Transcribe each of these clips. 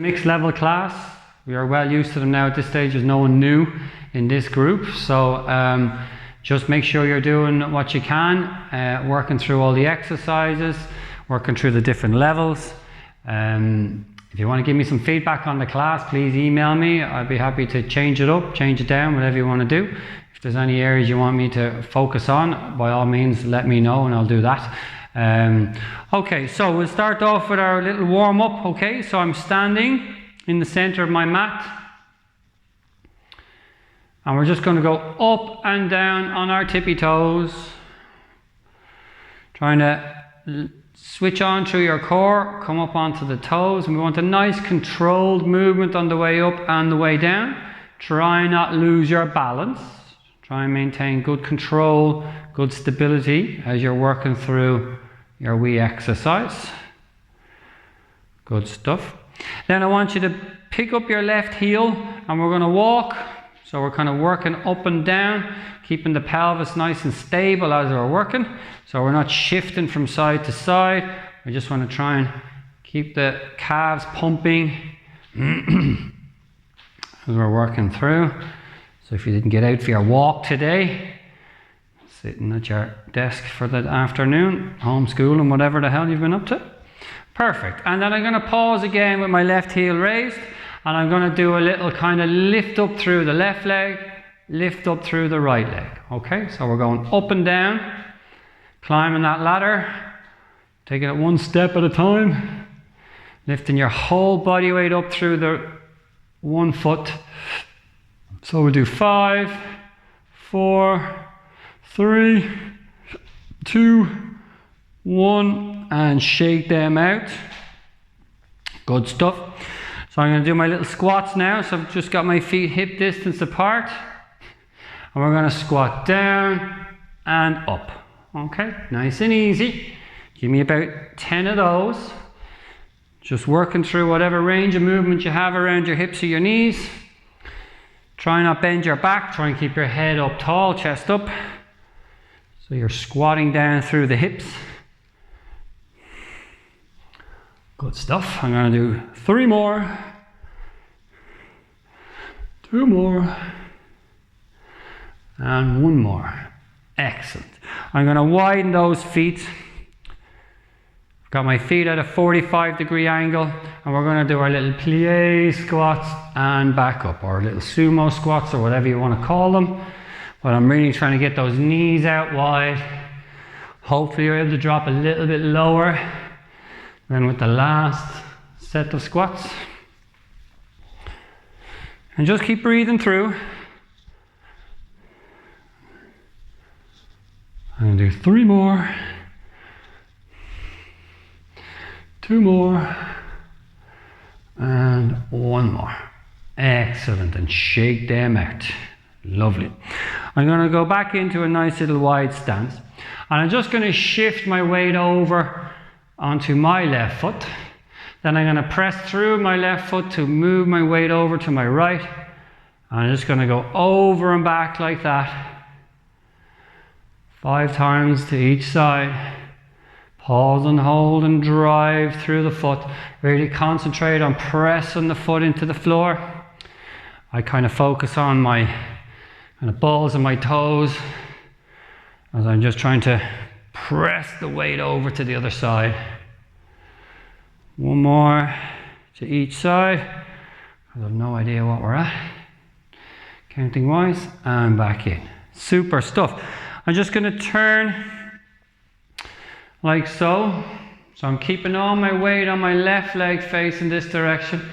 Mixed level class. We are well used to them now at this stage. There's no one new in this group. So just make sure you're doing what you can, working through all the exercises, working through the different levels. If you want to give me some feedback on the class, please email me. I'd be happy to change it up, change it down, whatever you want to do. If there's any areas you want me to focus on, by all means, let me know and I'll do that. Okay, so we'll start off with our little warm-up. Okay, so I'm standing in the center of my mat and we're just going to go up and down on our tippy toes, trying to switch on through your core, come up onto the toes, and we want a nice controlled movement on the way up and the way down. Try not lose your balance. Try and maintain good control, good stability as you're working through your wee exercise. Good stuff. Then I want you to pick up your left heel and we're going to walk. So we're kind of working up and down, keeping the pelvis nice and stable as we're working. So we're not shifting from side to side. We just want to try and keep the calves pumping as we're working through. So if you didn't get out for your walk today, sitting at your desk for the afternoon, homeschooling, whatever the hell you've been up to. Perfect. And then I'm going to pause again with my left heel raised, and I'm going to do a little kind of lift up through the left leg, lift up through the right leg. Okay, so we're going up and down, climbing that ladder, taking it one step at a time, lifting your whole body weight up through the one foot. So we'll do 5, 4, 3, 2, 1, and shake them out. Good stuff. So I'm going to do my little squats now. So I've just got my feet hip distance apart. And we're going to squat down and up. Okay, nice and easy. Give me about 10 of those. Just working through whatever range of movement you have around your hips or your knees. Try not bend your back. Try and keep your head up tall, chest up. So you're squatting down through the hips. Good stuff. I'm going to do 3 more. 2 more. And 1 more. Excellent. I'm going to widen those feet. I've got my feet at a 45-degree angle, and we're going to do our little plie squats and back up, or little sumo squats, or whatever you want to call them. But I'm really trying to get those knees out wide. Hopefully you're able to drop a little bit lower than with the last set of squats. And just keep breathing through. I'm going to do 3 more. 2 more. And 1 more. Excellent. And shake them out. Lovely. I'm going to go back into a nice little wide stance. And I'm just going to shift my weight over onto my left foot. Then I'm going to press through my left foot to move my weight over to my right. And I'm just going to go over and back like that. 5 times to each side. Pause and hold and drive through the foot. Really concentrate on pressing the foot into the floor. I kind of focus on my kind of balls of my toes as I'm just trying to press the weight over to the other side. 1 more to each side. I have no idea what we're at, counting wise, and back in. Super stuff. I'm just going to turn like so. So I'm keeping all my weight on my left leg facing this direction,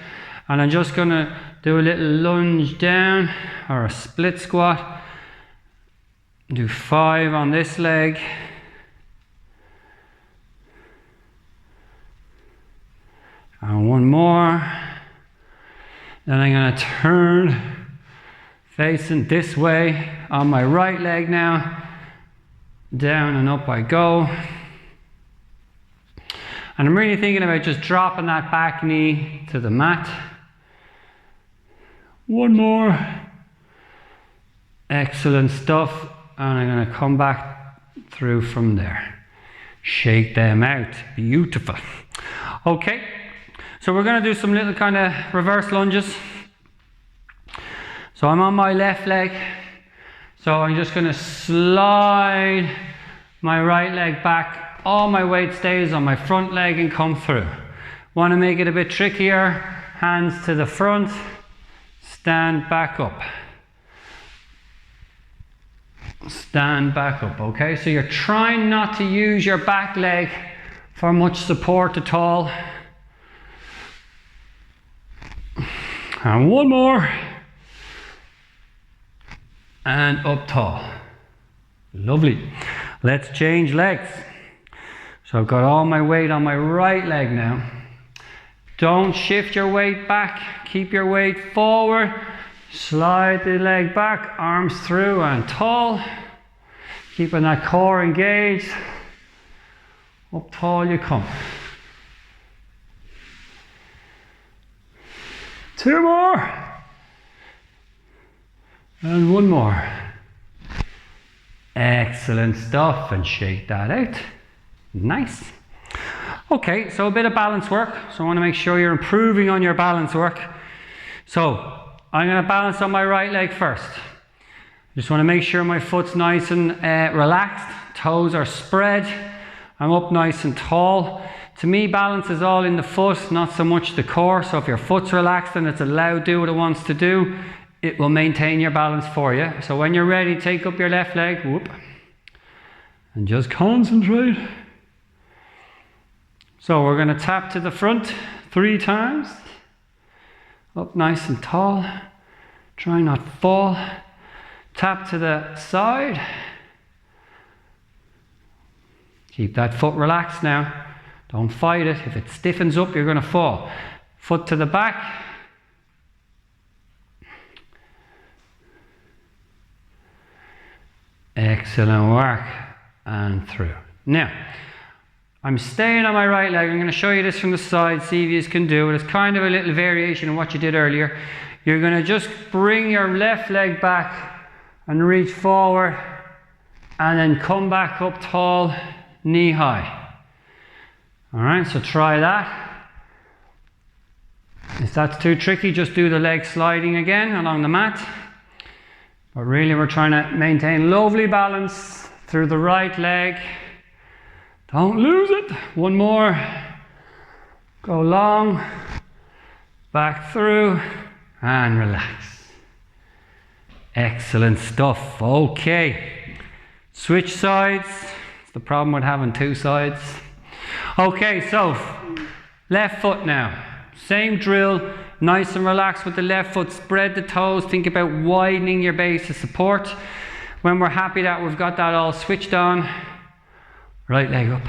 and I'm just going to do a little lunge down or a split squat. Do 5 on this leg. And 1 more. Then I'm going to turn facing this way on my right leg now. Down and up I go. And I'm really thinking about just dropping that back knee to the mat. 1 more. Excellent stuff. And I'm going to come back through from there. Shake them out. Beautiful. Okay. So we're going to do some little kind of reverse lunges. So I'm on my left leg. So I'm just going to slide my right leg back. All my weight stays on my front leg and come through. Want to make it a bit trickier. Hands to the front. Stand back up. Stand back up, okay? So you're trying not to use your back leg for much support at all. And one more. And up tall. Lovely. Let's change legs. So I've got all my weight on my right leg now. Don't shift your weight back. Keep your weight forward. Slide the leg back, arms through and tall. Keeping that core engaged. Up tall you come. 2 more. And 1 more. Excellent stuff, and shake that out. Nice. Okay, so a bit of balance work. So I want to make sure you're improving on your balance work. So I'm going to balance on my right leg first. Just want to make sure my foot's nice and relaxed. Toes are spread. I'm up nice and tall. To me, balance is all in the foot, not so much the core. So if your foot's relaxed and it's allowed to do what it wants to do, it will maintain your balance for you. So when you're ready, take up your left leg, whoop, and just concentrate. So we're going to tap to the front 3 times. Up nice and tall. Try not to fall. Tap to the side. Keep that foot relaxed now. Don't fight it. If it stiffens up, you're going to fall. Foot to the back. Excellent work. And through. Now, I'm staying on my right leg. I'm going to show you this from the side, see if you can do it. It's kind of a little variation of what you did earlier. You're going to just bring your left leg back and reach forward and then come back up tall, knee high. Alright, so try that. If that's too tricky, just do the leg sliding again along the mat. But really we're trying to maintain lovely balance through the right leg. Don't lose it. 1 more. Go long. Back through. And relax. Excellent stuff. Okay. Switch sides. It's the problem with having 2 sides. Okay, so left foot now. Same drill. Nice and relaxed with the left foot. Spread the toes. Think about widening your base of support. When we're happy that we've got that all switched on, right leg up.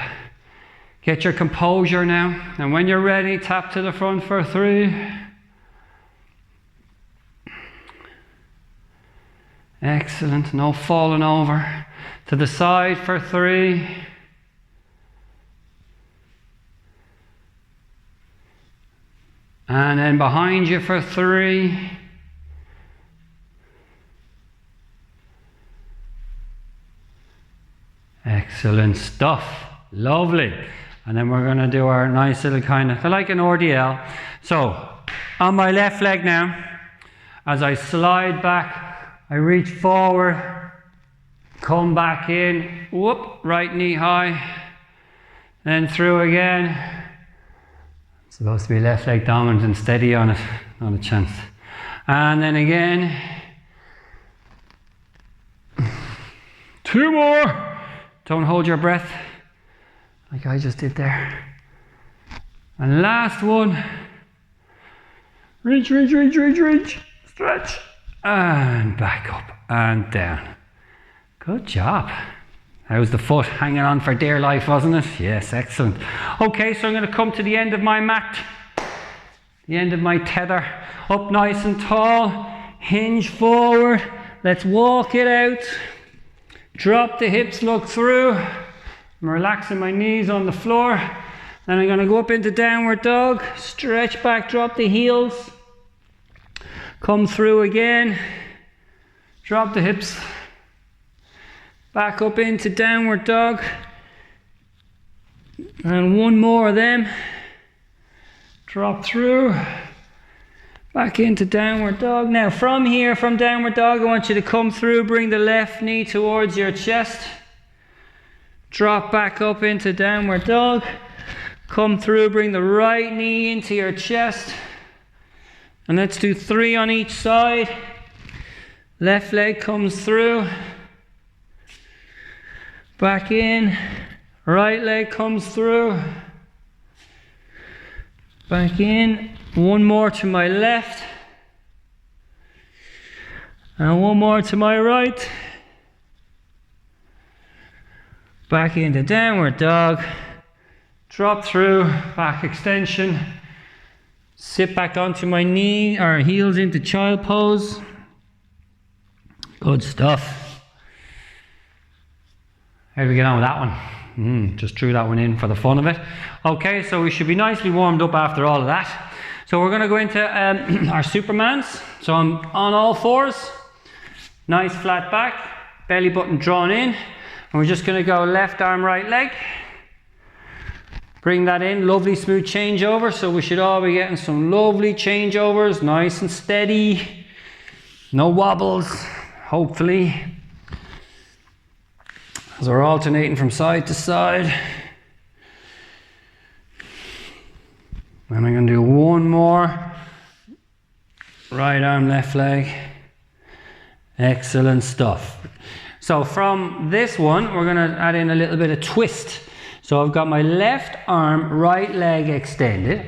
Get your composure now. And when you're ready, tap to the front for 3. Excellent. No falling over. To the side for 3. And then behind you for 3. Excellent stuff. Lovely. And then we're going to do our nice little kind of, like an RDL. So, on my left leg now, as I slide back, I reach forward, come back in, whoop, right knee high, then through again. It's supposed to be left leg dominant and steady on it, not a chance. And then again. 2 more. Don't hold your breath, like I just did there. And last one. Reach, reach, reach, reach, reach. Stretch. And back up and down. Good job. How's the foot? Hanging on for dear life, wasn't it? Yes, excellent. Okay, so I'm going to come to the end of my mat. The end of my tether. Up nice and tall. Hinge forward. Let's walk it out. Drop the hips, look through. I'm relaxing my knees on the floor. Then I'm going to go up into downward dog. Stretch back, drop the heels. Come through again. Drop the hips. Back up into downward dog. And 1 more of them. Drop through. Back into downward dog. Now from here, from downward dog, I want you to come through, bring the left knee towards your chest. Drop back up into downward dog. Come through, bring the right knee into your chest. And let's do 3 on each side. Left leg comes through. Back in. Right leg comes through. Back in. One more to my left. And one more to my right. Back into downward dog. Drop through, back extension. Sit back onto my knee or heels into child pose. Good stuff. How do we get on with that one? Just threw that one in for the fun of it. Okay, so we should be nicely warmed up after all of that. So we're going to go into our Supermans. So I'm on all fours, nice flat back, belly button drawn in, and we're just going to go left arm, right leg. Bring that in, lovely smooth changeover. So we should all be getting some lovely changeovers, nice and steady, no wobbles, hopefully. As we're alternating from side to side. And I'm going to do one more. Right arm, left leg. Excellent stuff. So from this one, we're going to add in a little bit of twist. So I've got my left arm, right leg extended.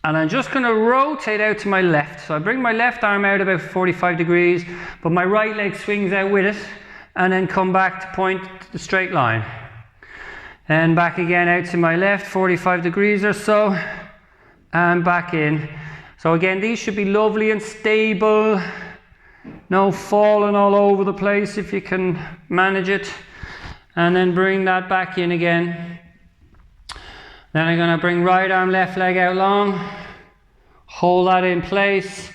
And I'm just going to rotate out to my left. So I bring my left arm out about 45 degrees, but my right leg swings out with it. And then come back to point to the straight line. And back again out to my left, 45 degrees or so. And back in. So again, these should be lovely and stable. No falling all over the place if you can manage it. And then bring that back in again. Then I'm going to bring right arm, left leg out long. Hold that in place.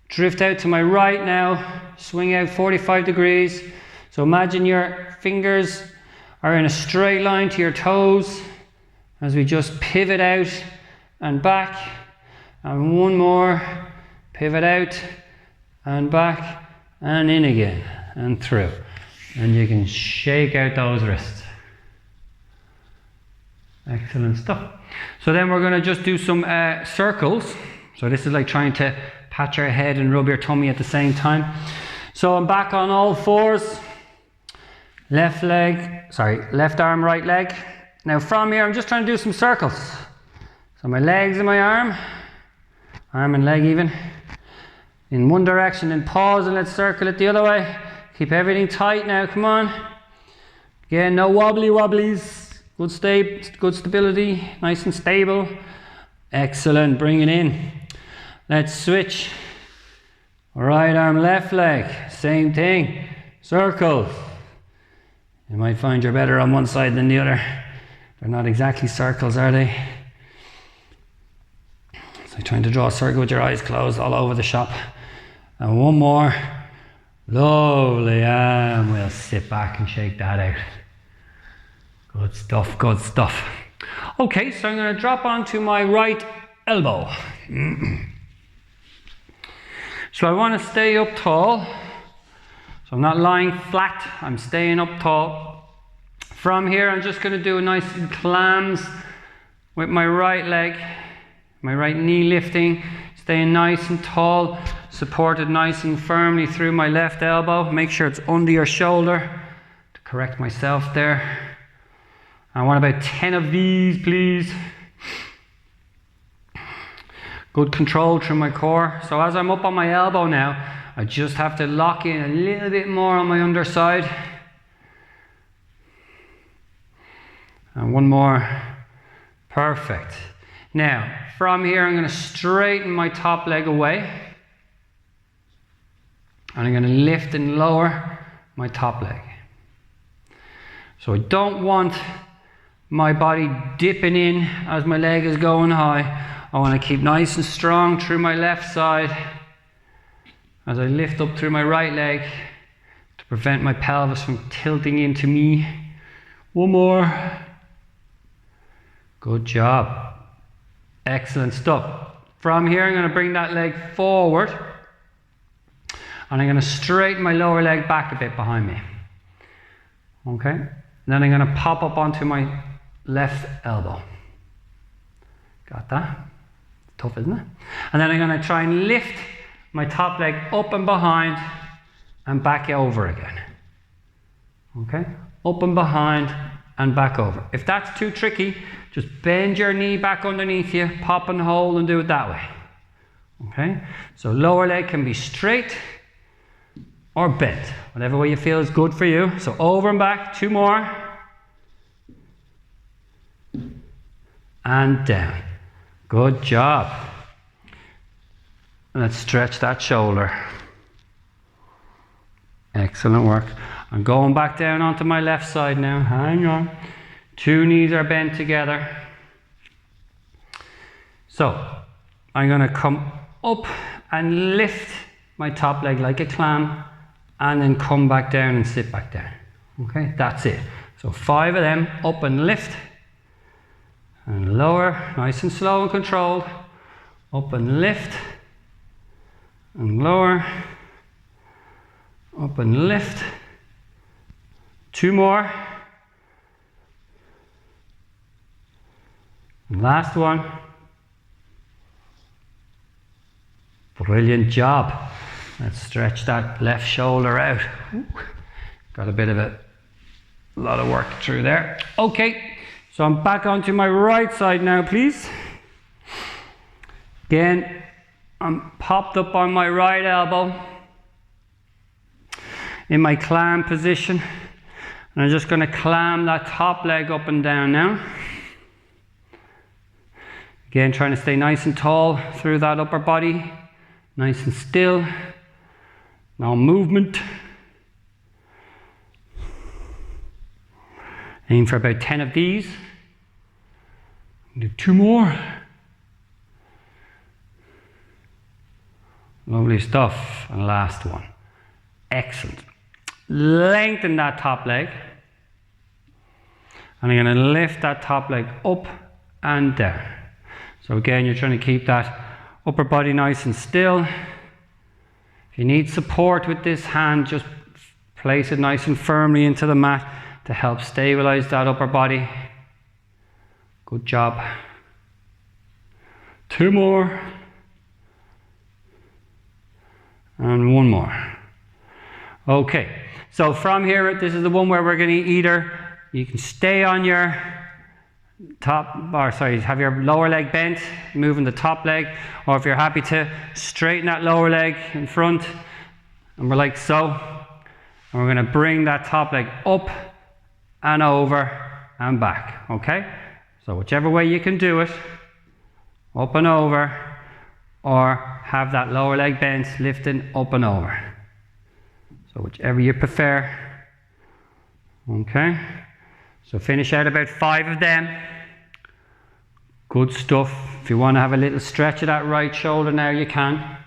Drift out to my right now. Swing out 45 degrees. So imagine your fingers are in a straight line to your toes as we just pivot out and back, and one more, pivot out and back and in again and through, and you can shake out those wrists. Excellent stuff. So then we're going to just do some circles. So this is like trying to pat your head and rub your tummy at the same time. So I'm back on all fours, left arm, right leg. Now from here I'm just trying to do some circles. So my legs and my arm and leg even, in one direction, then pause and let's circle it the other way. Keep everything tight now, come on. Again, no wobblies, good stability, nice and stable. Excellent, bring it in. Let's switch. Right arm, left leg, same thing, circles. You might find you're better on one side than the other. They're not exactly circles, are they? So trying to draw a circle with your eyes closed all over the shop. And one more. Lovely. And we'll sit back and shake that out. Good stuff, good stuff. Okay, so I'm going to drop onto my right elbow. So I want to stay up tall. So I'm not lying flat, I'm staying up tall. From here, I'm just going to do a nice clams with my right leg, my right knee lifting, staying nice and tall, supported nice and firmly through my left elbow. Make sure it's under your shoulder to correct myself there. I want about 10 of these, please. Good control through my core. So as I'm up on my elbow now, I just have to lock in a little bit more on my underside. And one more. Perfect. Now, from here I'm going to straighten my top leg away. And I'm going to lift and lower my top leg. So I don't want my body dipping in as my leg is going high. I want to keep nice and strong through my left side as I lift up through my right leg to prevent my pelvis from tilting into me. One more. Good job. Excellent stuff. From here, I'm going to bring that leg forward. And I'm going to straighten my lower leg back a bit behind me. Okay? And then I'm going to pop up onto my left elbow. Got that? Tough, isn't it? And then I'm going to try and lift my top leg up and behind and back over again. Okay? Up and behind and back over. If that's too tricky, just bend your knee back underneath you, pop and hold and do it that way. Okay? So lower leg can be straight or bent, whatever way you feel is good for you. So over and back, 2 more. And down. Good job. Let's stretch that shoulder. Excellent work. I'm going back down onto my left side now. Hang on. 2 knees are bent together. So, I'm going to come up and lift my top leg like a clam and then come back down and sit back down. Okay, that's it. So 5 of them, up and lift and lower, nice and slow and controlled. Up and lift and lower, up and lift. 2 more. And last one. Brilliant job. Let's stretch that left shoulder out. Ooh, got a bit of a lot of work through there. Okay, so I'm back onto my right side now, please. Again, I'm popped up on my right elbow in my clam position. And I'm just going to clam that top leg up and down now. Again, trying to stay nice and tall through that upper body. Nice and still. No movement. Aim for about 10 of these. Do 2 more. Lovely stuff. And last one. Excellent. Lengthen that top leg. And I'm going to lift that top leg up and down. So again, you're trying to keep that upper body nice and still. If you need support with this hand, just place it nice and firmly into the mat to help stabilize that upper body. Good job. 2 more. And 1 more. Okay, so from here, this is the one where we're going to either, you can stay on your have your lower leg bent, moving the top leg, or if you're happy to straighten that lower leg in front, and we're like so, and we're going to bring that top leg up and over and back, okay? So whichever way you can do it, up and over, or have that lower leg bent, lifting up and over. So whichever you prefer, okay? So finish out about 5 of them. Good stuff. If you want to have a little stretch of that right shoulder now, you can.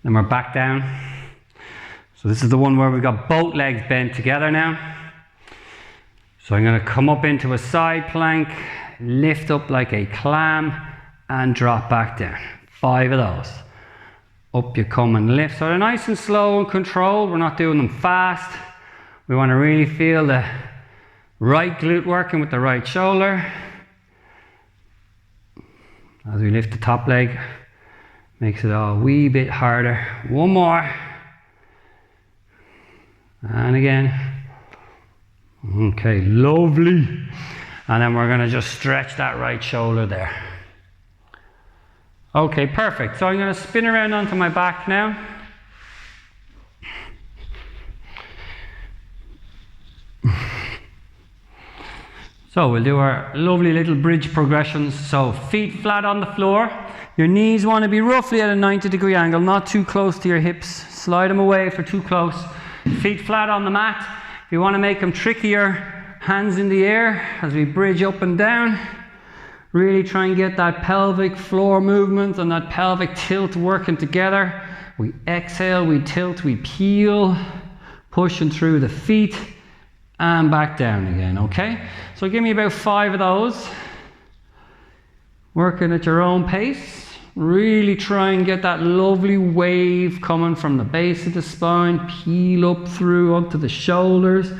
Then we're back down. So this is the one where we've got both legs bent together now. So I'm going to come up into a side plank, lift up like a clam, and drop back down. 5 of those. Up you come and lift. So they're nice and slow and controlled. We're not doing them fast. We want to really feel the right glute working with the right shoulder. As we lift the top leg, makes it a wee bit harder. 1 more. And again. Okay, lovely. And then we're going to just stretch that right shoulder there. Okay, perfect. So I'm going to spin around onto my back now. So we'll do our lovely little bridge progressions. So feet flat on the floor. Your knees want to be roughly at a 90-degree angle, not too close to your hips. Slide them away if they're too close. Feet flat on the mat. If you want to make them trickier, hands in the air as we bridge up and down. Really try and get that pelvic floor movement and that pelvic tilt working together. We exhale, we tilt, we peel, pushing through the feet and back down again, okay? So give me about 5 of those. Working at your own pace. Really try and get that lovely wave coming from the base of the spine, peel up through onto the shoulders,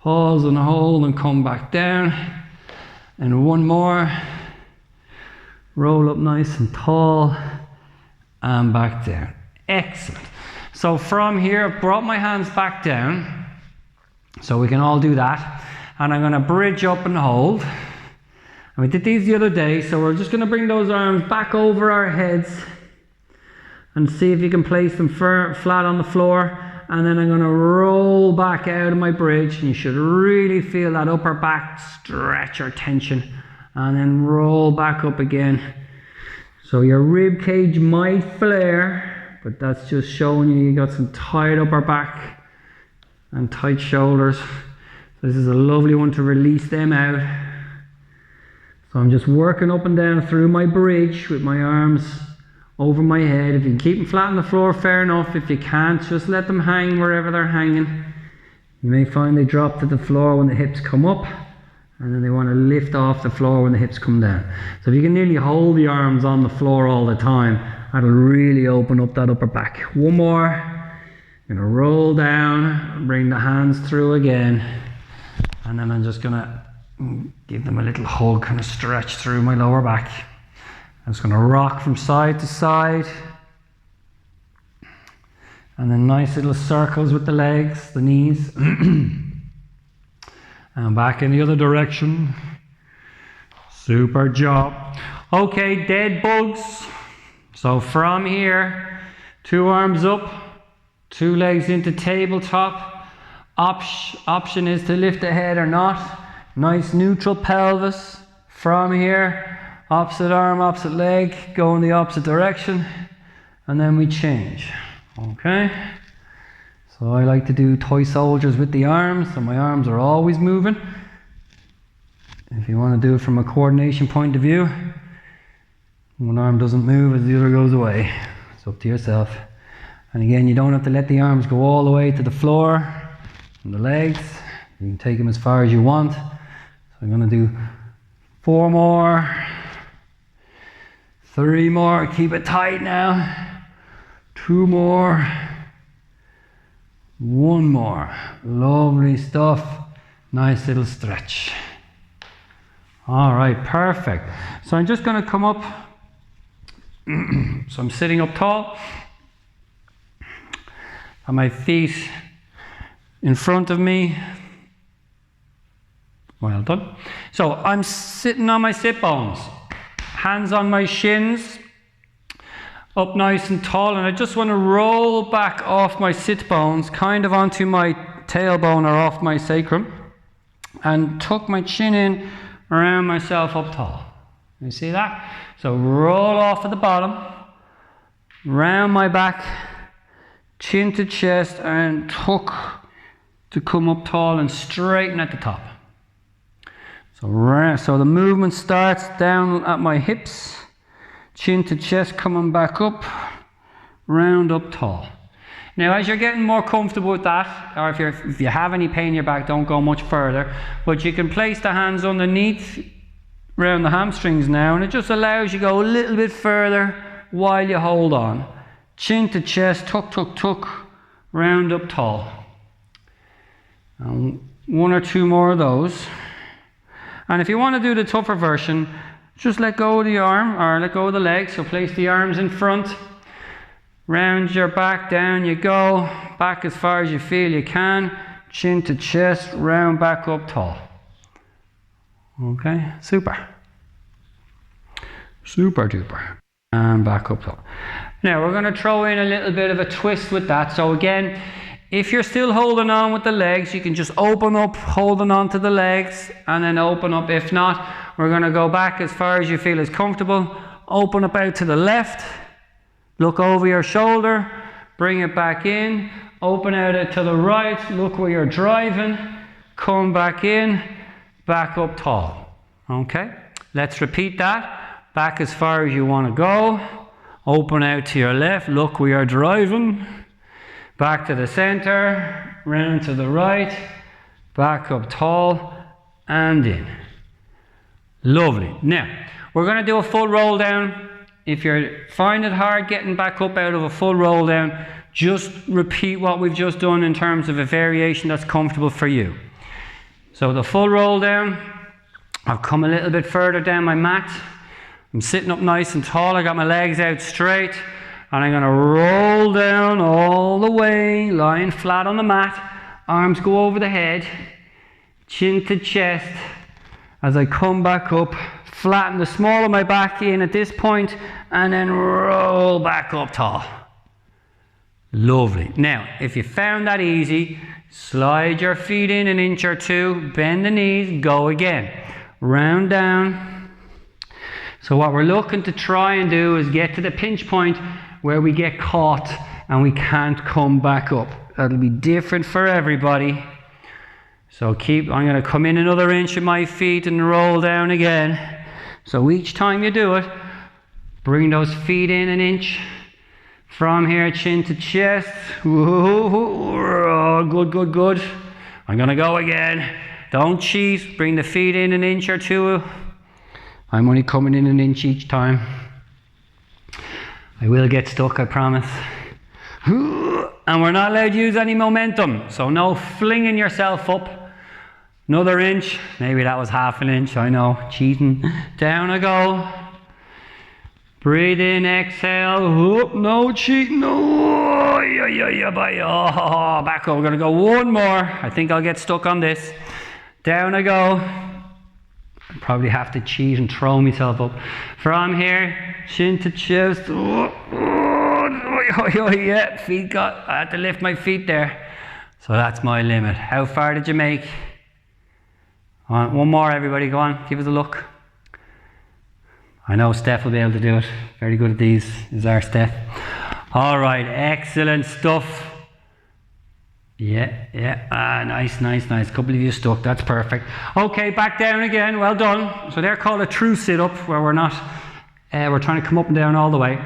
pause and hold and come back down. And one more. Roll up nice and tall and back down. Excellent. So from here, I've brought my hands back down. So we can all do that. And I'm going to bridge up and hold. And we did these the other day, so we're just going to bring those arms back over our heads and see if you can place them flat on the floor. And then I'm going to roll back out of my bridge, and you should really feel that upper back stretch or tension. And then roll back up again. So your rib cage might flare, but that's just showing you got some tight upper back and tight shoulders. So this is a lovely one to release them out. So I'm just working up and down through my bridge with my arms over my head. If you can keep them flat on the floor, fair enough. If you can't, just let them hang wherever they're hanging. You may find they drop to the floor when the hips come up, and then they want to lift off the floor when the hips come down. So if you can nearly hold the arms on the floor all the time, that'll really open up that upper back. One more. I'm going to roll down, bring the hands through again, and then I'm just going to give them a little hug, kind of stretch through my lower back. I'm just going to rock from side to side. And then nice little circles with the legs, the knees. And back in the other direction. Super job. Okay, dead bugs. So from here, 2 arms up, 2 legs into tabletop. Option is to lift the head or not. Nice neutral pelvis. From here, opposite arm, opposite leg, go in the opposite direction. And then we change. Okay. So I like to do toy soldiers with the arms, so my arms are always moving. If you want to do it from a coordination point of view, one arm doesn't move as the other goes away. It's up to yourself. And again, you don't have to let the arms go all the way to the floor and the legs. You can take them as far as you want. So I'm going to do 4 more, 3 more, keep it tight now, 2 more, 1 more. Lovely stuff. Nice little stretch. All right, perfect. So I'm just going to come up. So I'm sitting up tall. And my feet in front of me. Well done. So I'm sitting on my sit bones. Hands on my shins. Up nice and tall, and I just want to roll back off my sit bones, kind of onto my tailbone or off my sacrum, and tuck my chin in around myself up tall. You see that? So roll off at the bottom, round my back, chin to chest, and tuck to come up tall and straighten at the top. So the movement starts down at my hips, chin to chest coming back up, round up tall. Now as you're getting more comfortable with that, or if you have any pain in your back, don't go much further, but you can place the hands underneath around the hamstrings now, and it just allows you to go a little bit further while you hold on. Chin to chest, tuck, tuck, tuck, round up tall. And 1 or 2 more of those. And if you want to do the tougher version, just let go of the arm or let go of the leg. So place the arms in front, round your back, down you go, back as far as you feel you can, chin to chest, round back up tall. Okay, super. Super duper. And back up tall. Now we're going to throw in a little bit of a twist with that. So again, if you're still holding on with the legs, you can just open up, holding on to the legs, and then open up. If not, we're going to go back as far as you feel is comfortable. Open up out to the left, look over your shoulder, bring it back in, open out to the right, look where you're driving, come back in, back up tall. Okay, let's repeat that. Back as far as you want to go, open out to your left, look where you're driving, back to the center, round to the right, back up tall, and in. Lovely. Now, We're going to do a full roll down. If you find it hard getting back up out of a full roll down, just repeat what we've just done in terms of a variation that's comfortable for you. So the full roll down, I've come a little bit further down my mat. I'm sitting up nice and tall. I got my legs out straight, and I'm going to roll down all the way, lying flat on the mat. Arms go over the head, chin to chest. As I come back up, flatten the small of my back in at this point, and then roll back up tall. Lovely. Now, if you found that easy, slide your feet in an inch or two, bend the knees, go again. Round down. So what we're looking to try and do is get to the pinch point where we get caught and we can't come back up. That'll be different for everybody. So I'm going to come in another inch with my feet and roll down again. So each time you do it, bring those feet in an inch. From here, chin to chest. Whoa, good, good, good. I'm going to go again. Don't cheat. Bring the feet in an inch or two. I'm only coming in an inch each time. I will get stuck, I promise. And we're not allowed to use any momentum. So no flinging yourself up. Another inch. Maybe that was half an inch. I know. Cheating. Down I go. Breathe in, exhale. Oh, no cheating. Oh, back up. We're going to go one more. I think I'll get stuck on this. Down I go. I probably have to cheat and throw myself up. From here, chin to chest. Yeah, feet got. I had to lift my feet there. So that's my limit. How far did you make? One more, everybody. Go on. Give us a look. I know Steph will be able to do it. Very good at these is our Steph. All right, excellent stuff. Yeah. Nice. Couple of you stuck. That's perfect. Okay, back down again. Well done. So they're called a true sit-up, where we're not. We're trying to come up and down all the way.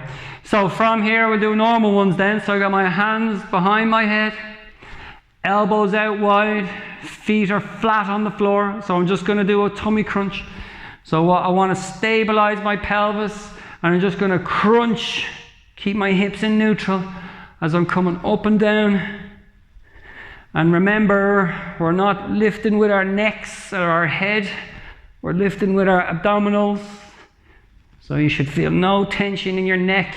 So from here, we'll do normal ones then. So I got my hands behind my head, elbows out wide, feet are flat on the floor. So I'm just going to do a tummy crunch. So I want to stabilize my pelvis, and I'm just going to crunch, keep my hips in neutral as I'm coming up and down. And remember, we're not lifting with our necks or our head, we're lifting with our abdominals. So you should feel no tension in your neck,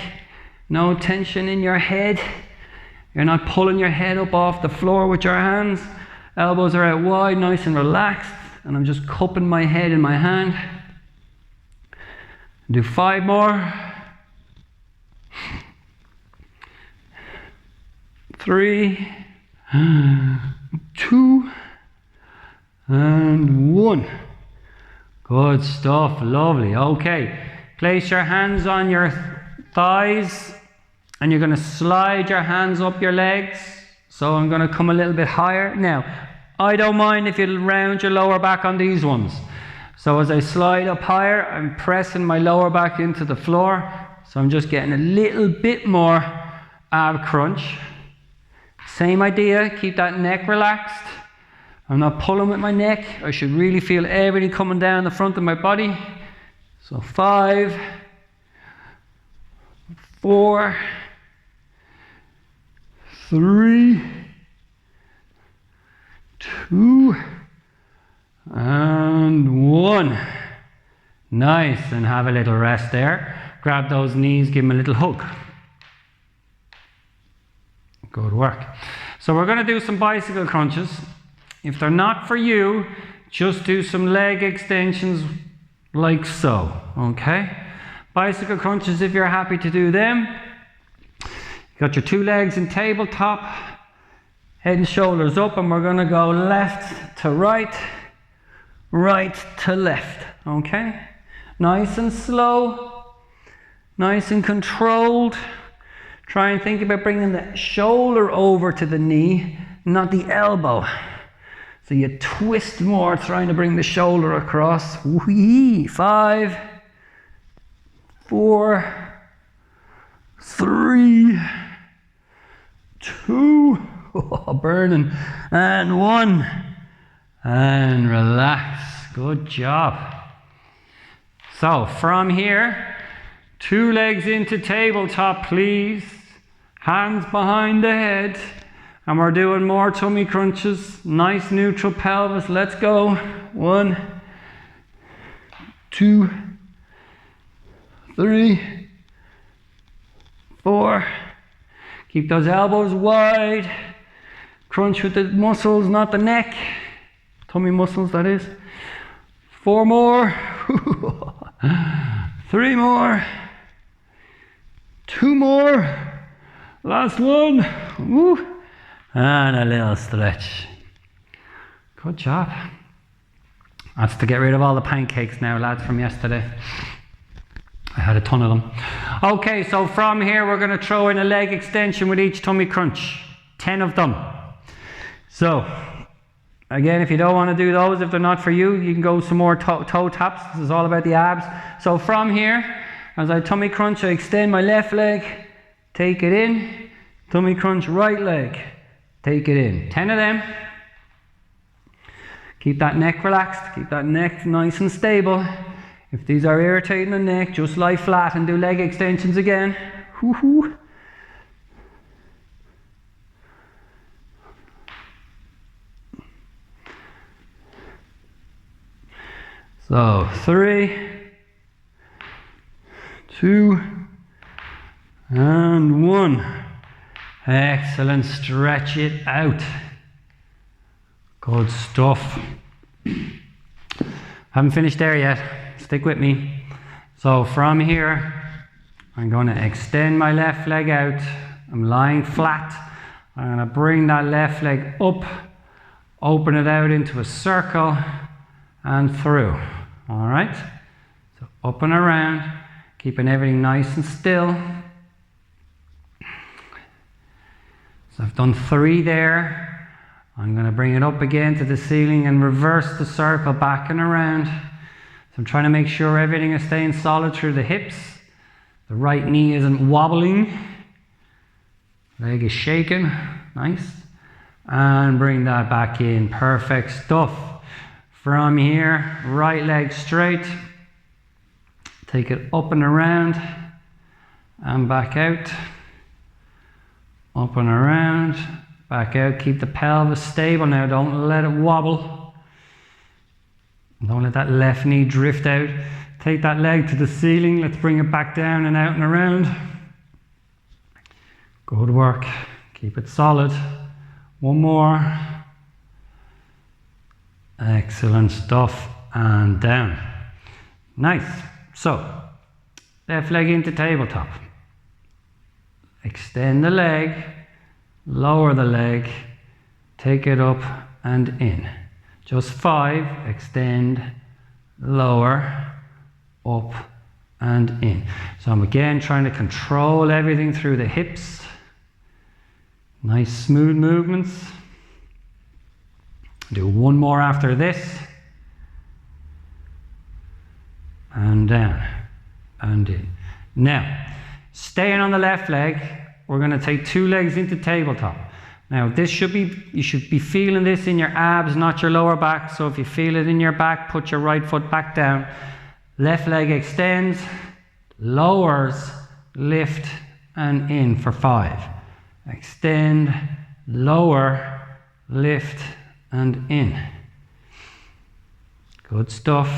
no tension in your head. You're not pulling your head up off the floor with your hands. Elbows are out wide, nice and relaxed. And I'm just cupping my head in my hand. Do 5 more. 3, 2, and 1. Good stuff, lovely. Okay, place your hands on your thighs and you're going to slide your hands up your legs. So I'm going to come a little bit higher. Now, I don't mind if you round your lower back on these ones. So as I slide up higher, I'm pressing my lower back into the floor. So I'm just getting a little bit more ab crunch. Same idea, keep that neck relaxed. I'm not pulling with my neck. I should really feel everything coming down the front of my body. So 5, 4, 3, 2, and 1. Nice, and have a little rest there. Grab those knees, give them a little hug. Good work. So we're going to do some bicycle crunches. If they're not for you, just do some leg extensions like so, okay? Bicycle crunches if you're happy to do them. You got your 2 legs in tabletop, head and shoulders up, and we're going to go left to right, right to left, okay? Nice and slow, nice and controlled. Try and think about bringing the shoulder over to the knee, not the elbow. So you twist more, trying to bring the shoulder across. 5, 4, 3, 2, burning, and 1. And relax. Good job. So from here, 2 legs into tabletop, please. Hands behind the head. And we're doing more tummy crunches. Nice neutral pelvis. Let's go. 1, 2, 3, 4. Keep those elbows wide. Crunch with the muscles, not the neck. Tummy muscles, that is. 4 more. 3 more. 2 more. Last one. Woo. And a little stretch. Good job. That's to get rid of all the pancakes now, lads, from yesterday. I had a ton of them. Okay, so from here we're going to throw in a leg extension with each tummy crunch. 10 of them. So, again, if you don't want to do those, if they're not for you, you can go some more toe taps. This is all about the abs. So from here, as I tummy crunch, I extend my left leg, take it in, tummy crunch right leg, take it in. 10 of them. Keep that neck relaxed, keep that neck nice and stable. If these are irritating the neck, just lie flat and do leg extensions again. Woo-hoo. So 3, 2, and 1. Excellent, stretch it out. Good stuff. Haven't finished there yet, stick with me. So from here, I'm going to extend my left leg out. I'm lying flat. I'm going to bring that left leg up, open it out into a circle and through. All right, so up and around, keeping everything nice and still. So I've done 3 there. I'm going to bring it up again to the ceiling and reverse the circle back and around. So I'm trying to make sure everything is staying solid through the hips. The right knee isn't wobbling. Leg is shaking. Nice. And bring that back in. Perfect stuff. From here, right leg straight. Take it up and around. And back out. Up and around. Back out. Keep the pelvis stable now. Don't let it wobble. Don't let that left knee drift out. Take that leg to the ceiling. Let's bring it back down and out and around. Good work. Keep it solid. One more. Excellent stuff. And down. Nice. So, left leg into tabletop. Extend the leg. Lower the leg. Take it up and in. Just 5. Extend. Lower. Up and in. So I'm again trying to control everything through the hips. Nice smooth movements. Do one more after this. And down and in. Now, staying on the left leg, we're going to take 2 legs into tabletop. Now this should be, you should be feeling this in your abs, not your lower back. So if you feel it in your back, put your right foot back down. Left leg extends, lowers, lift and in for 5. Extend, lower, lift and in. Good stuff.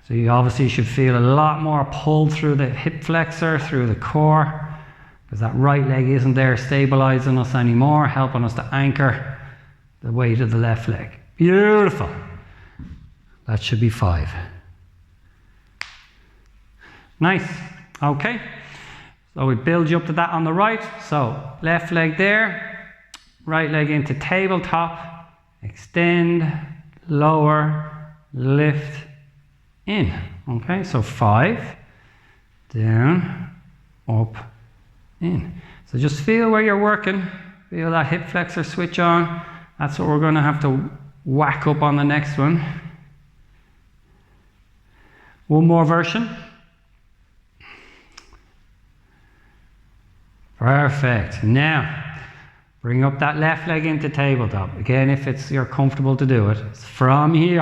So you obviously should feel a lot more pull through the hip flexor, through the core, because that right leg isn't there stabilizing us anymore, helping us to anchor the weight of the left leg. Beautiful. That should be 5. Nice. Okay. So we build you up to that on the right. So left leg there, right leg into tabletop, extend, lower, lift, in. Okay, so 5, down, up, in. So just feel where you're working. Feel that hip flexor switch on. That's what we're going to have to whack up on the next one. One more version. Perfect. Now, bring up that left leg into tabletop. Again, if you're comfortable to do it. It's from here,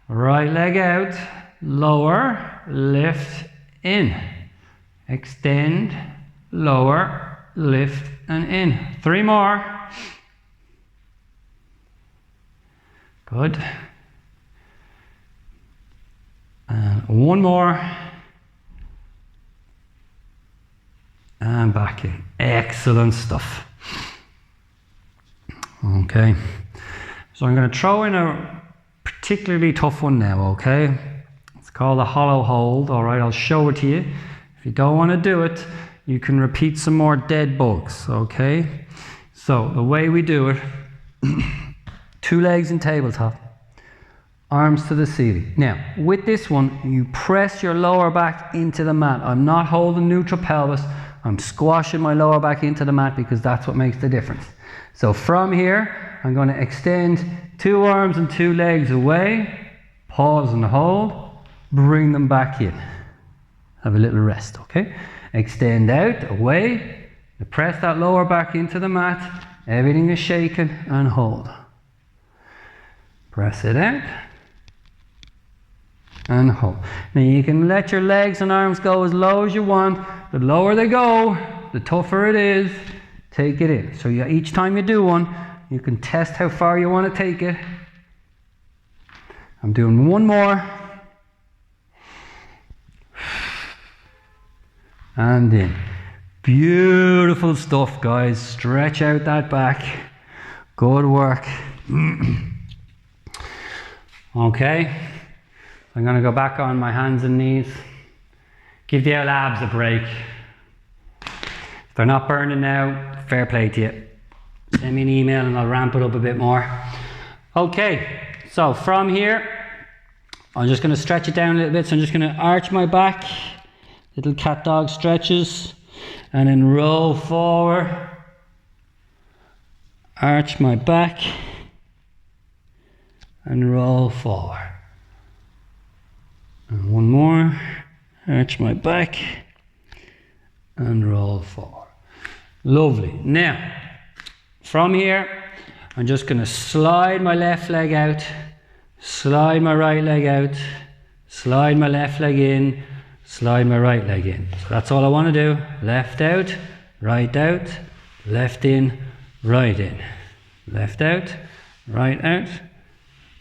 right leg out, lower, lift, in. Extend, lower, lift, and in. 3 more. Good. And 1 more. And back in. Excellent stuff. Okay. So I'm going to throw in a particularly tough one now, okay? It's called a hollow hold, all right? I'll show it to you. If you don't want to do it, you can repeat some more dead bugs, okay? So the way we do it, 2 legs in tabletop, arms to the ceiling. Now, with this one, you press your lower back into the mat. I'm not holding neutral pelvis. I'm squashing my lower back into the mat because that's what makes the difference. So from here, I'm going to extend 2 arms and 2 legs away, pause and hold, bring them back in. Have a little rest, okay? Extend out, away, press that lower back into the mat, everything is shaken, and hold. Press it out, and hold. Now you can let your legs and arms go as low as you want. The lower they go, the tougher it is. Take it in. So each time you do one, you can test how far you want to take it. I'm doing 1 more. And in. Beautiful stuff, guys. Stretch out that back. Good work. Okay. I'm going to go back on my hands and knees. Give the old abs a break. If they're not burning now, fair play to you. Send me an email and I'll ramp it up a bit more. Okay, so from here, I'm just going to stretch it down a little bit. So I'm just going to arch my back, little cat dog stretches, and then roll forward. Arch my back, and roll forward. And 1 more, arch my back, and roll forward. Lovely. Now, from here, I'm just going to slide my left leg out, slide my right leg out, slide my left leg in, slide my right leg in. So that's all I want to do. Left out, right out, left in, right in. Left out, right out,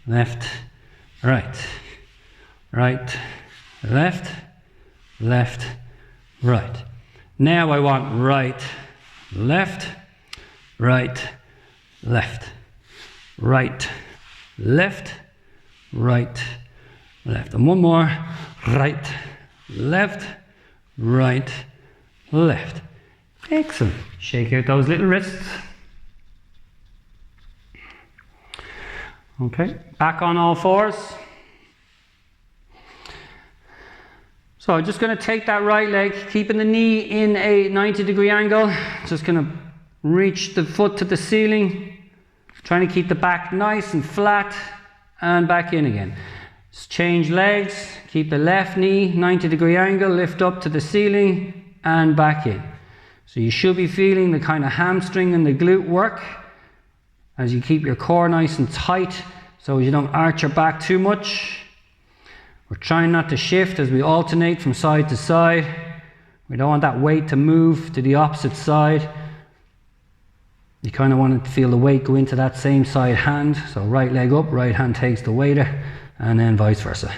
left, right. Right, left, left, right. Now I want right, left, right, left, right, left, right, left. And 1 more. Right, left, right, left. Excellent. Shake out those little wrists. Okay, back on all 4s. So I'm just going to take that right leg, keeping the knee in a 90-degree angle. Just going to reach the foot to the ceiling, trying to keep the back nice and flat, and back in again. Just change legs, keep the left knee 90-degree angle, lift up to the ceiling, and back in. So you should be feeling the kind of hamstring and the glute work as you keep your core nice and tight so you don't arch your back too much. We're trying not to shift as we alternate from side to side. We don't want that weight to move to the opposite side. You kind of want to feel the weight go into that same side hand. So right leg up, right hand takes the weight, and then vice versa.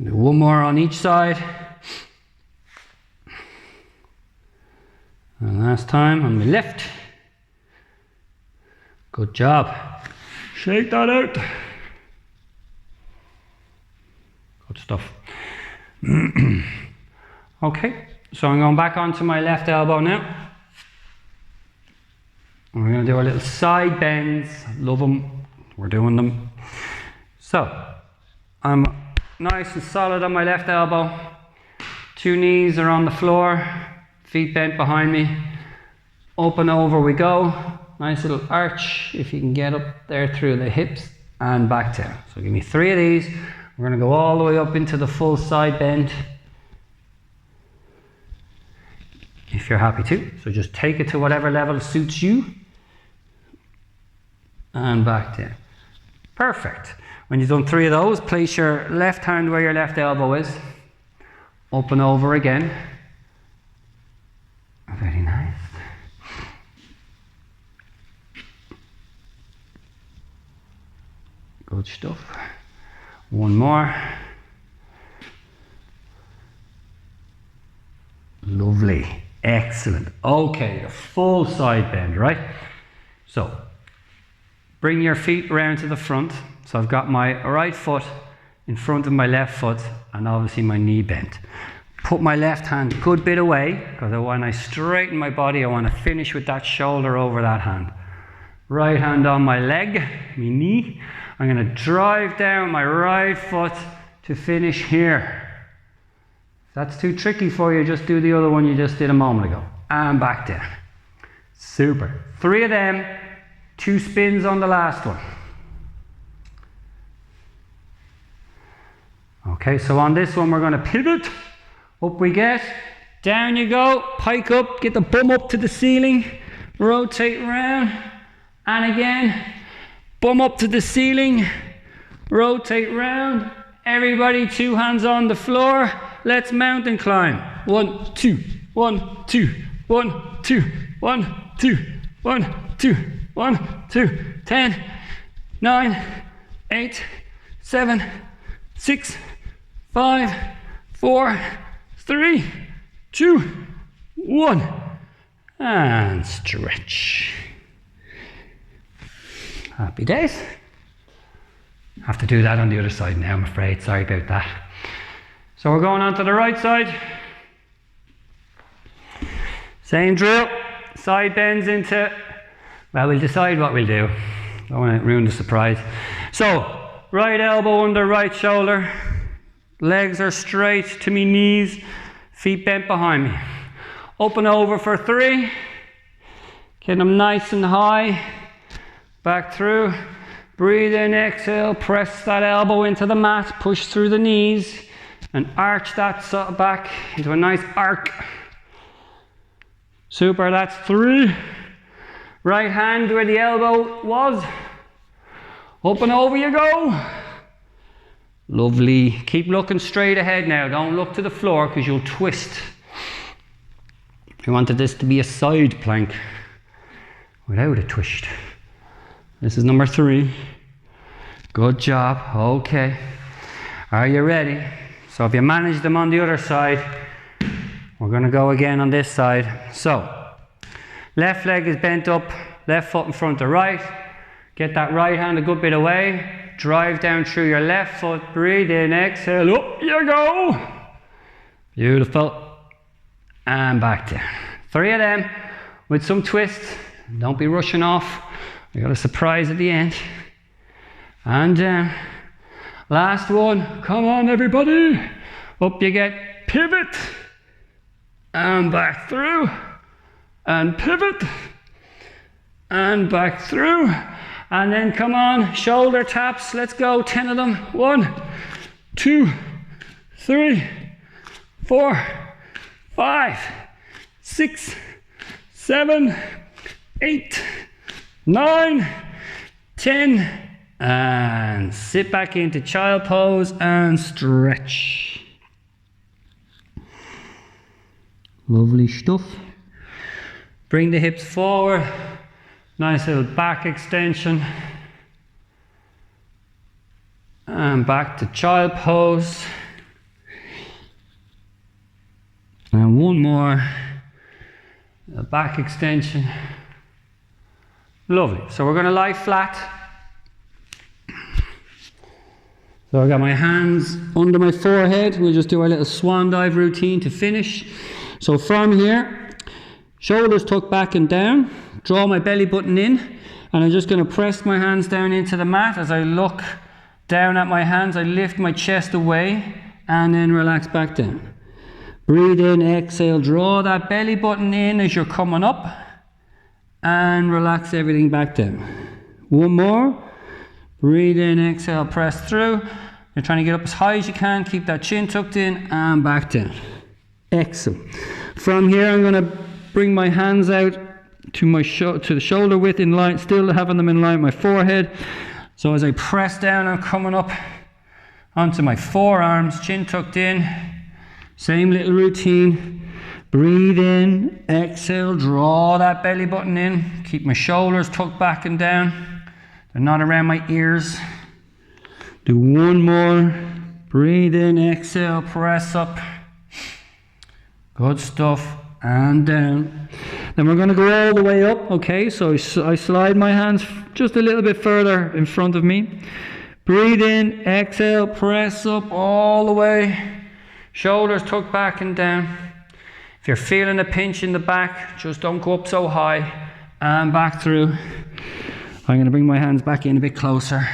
Do 1 more on each side. And last time on the left. Good job. Shake that out. Good stuff. Okay, so I'm going back onto my left elbow now. We're going to do our little side bends. Love them. We're doing them. So, I'm nice and solid on my left elbow. 2 knees are on the floor. Feet bent behind me. Up and over we go. Nice little arch if you can get up there through the hips and back down. So give me 3 of these. We're going to go all the way up into the full side bend. If you're happy to. So just take it to whatever level suits you. And back down. Perfect. When you've done 3 of those, place your left hand where your left elbow is. Up and over again. Very nice. Good stuff. One more. Lovely. Excellent. Okay, a full side bend, right? So, bring your feet around to the front. So I've got my right foot in front of my left foot and obviously my knee bent. Put my left hand a good bit away because when I straighten my body, I want to finish with that shoulder over that hand. Right hand on my leg, my knee. I'm going to drive down my right foot to finish here. If that's too tricky for you, just do the other one you just did a moment ago. And back down. Super. 3 of them, 2 spins on the last one. Okay, so on this one we're going to pivot. Up we get. Down you go. Pike up. Get the bum up to the ceiling. Rotate around. And again. Bum up to the ceiling. Rotate round. Everybody 2 hands on the floor. Let's mountain climb. 1, 2, 1, 2, 1, 2, 1, 2, 1, 2, 1, 2, 10, 9, 8, 7, 6, 5, 4, 3, 2, 1. And stretch. Happy days. Have to do that on the other side now, I'm afraid. Sorry about that. So we're going on to the right side. Same drill. Side bends into, well, we'll decide what we'll do. Don't want to ruin the surprise. So, right elbow under right shoulder. Legs are straight to me knees. Feet bent behind me. Up and over for 3. Get them nice and high. Back through. Breathe in, exhale. Press that elbow into the mat. Push through the knees. And arch that sort of back into a nice arc. Super, that's 3. Right hand where the elbow was. Up and over you go. Lovely. Keep looking straight ahead now. Don't look to the floor because you'll twist. We wanted this to be a side plank without a twist. This is number 3. Good job. Okay. Are you ready? So if you manage them on the other side, we're going to go again on this side. So, left leg is bent up, left foot in front of right. Get that right hand a good bit away. Drive down through your left foot. Breathe in, exhale, up you go. Beautiful. And back down. 3 of them with some twists. Don't be rushing off. We got a surprise at the end. And down. Last one. Come on, everybody. Up you get. Pivot. And back through. And pivot. And back through. And then come on. Shoulder taps. Let's go. 10 of them. 1, 2, 3, 4, 5, 6, 7, 8, 9, 10. And sit back into child pose and stretch. Lovely stuff. Bring the hips forward. Nice little back extension. And back to child pose. And one more. A back extension. Lovely. So we're going to lie flat. So I've got my hands under my forehead. We'll just do our little swan dive routine to finish. So from here, shoulders tucked back and down. Draw my belly button in. And I'm just going to press my hands down into the mat. As I look down at my hands, I lift my chest away and then relax back down. Breathe in, exhale, draw that belly button in as you're coming up. And relax everything back down. One more. Breathe in, exhale, press through. You're trying to get up as high as you can. Keep that chin tucked in and back down. Excellent. From here, I'm going to bring my hands out to my to the shoulder width in line, still having them in line with my forehead. So as I press down, I'm coming up onto my forearms, chin tucked in. Same little routine. Breathe in, exhale, draw that belly button in. Keep my shoulders tucked back and down. They're not around my ears. Do one more. Breathe in, exhale, press up. Good stuff. And down. Then we're going to go all the way up. Okay, so I slide my hands just a little bit further in front of me. Breathe in, exhale, press up all the way. Shoulders tucked back and down. If you're feeling a pinch in the back, just don't go up so high. And back through. I'm going to bring my hands back in a bit closer.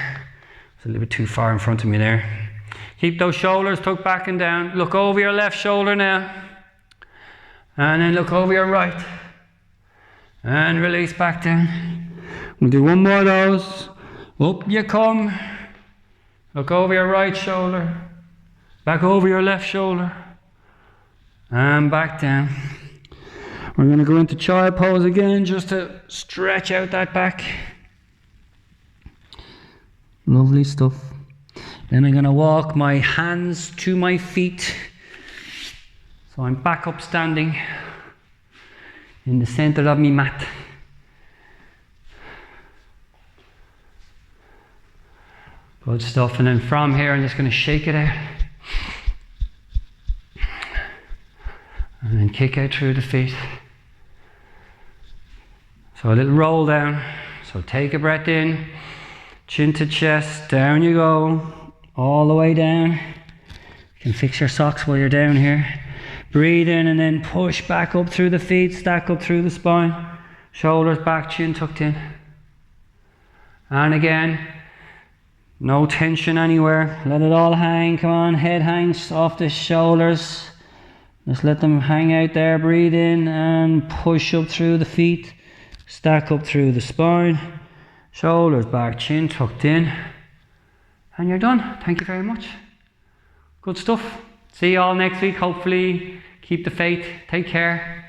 It's a little bit too far in front of me there. Keep those shoulders tucked back and down. Look over your left shoulder now. And then look over your right. And release back down. We'll do one more of those. Up you come. Look over your right shoulder. Back over your left shoulder. And back down. We're going to go into child pose again just to stretch out that back. Lovely stuff. Then I'm going to walk my hands to my feet. So I'm back up standing in the center of my mat. Good stuff. And then from here, I'm just going to shake it out. And then kick out through the feet. So a little roll down. So take a breath in, chin to chest, down you go, all the way down. You can fix your socks while you're down here. Breathe in and then push back up through the feet, stack up through the spine. Shoulders back, chin tucked in. And again, no tension anywhere. Let it all hang, come on, head hangs off the shoulders. Just let them hang out there, breathe in and push up through the feet. Stack up through the spine. Shoulders back, chin tucked in. And you're done. Thank you very much. Good stuff. See you all next week. Hopefully, keep the faith. Take care.